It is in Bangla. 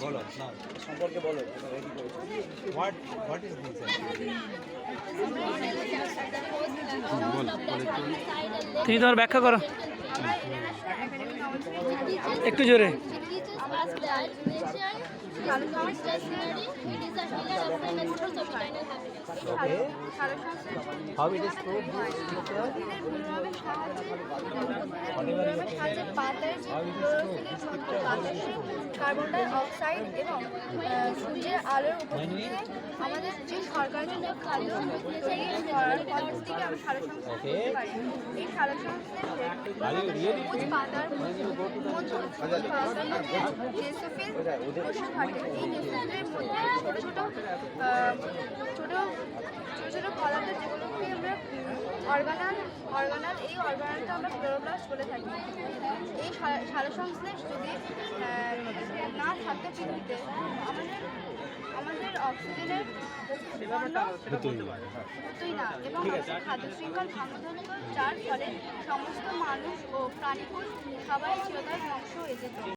বলো না সম্পর্কে বলো হোয়াট ইজ দিস তুমি তোমার ব্যাখ্যা করো একটু জোরে। How it is proved carbon dioxide এবং সূর্যের আলোর উপস্থিতিতে আমাদের যে সরকারের যে খাদ্য পদ্ধতিকে আমরা সালোকসংশ্লেষ করতে পারি। এই সালোকসংশ্লেষে সবুজ পাতার ডেসোফিল কোষে ঘটে। এই ডেসোফিলের মধ্যে ছোট ছোট পদার্থ যেগুলোকে আমরা অর্গানাল এই অর্গানালটা আমরা ক্লোরোপ্লাস্ট বলে থাকি। এই সালোকসংশ্লেষ যদি না থাকতো পৃথিবীতে আমাদের অক্সিজেনের হতোই না এবং খাদ্য শৃঙ্খল ভাঙন হতো, যার ফলে সমস্ত মানুষ ও প্রাণীকুল সবাই চিরতরে ধ্বংস হয়ে যেত।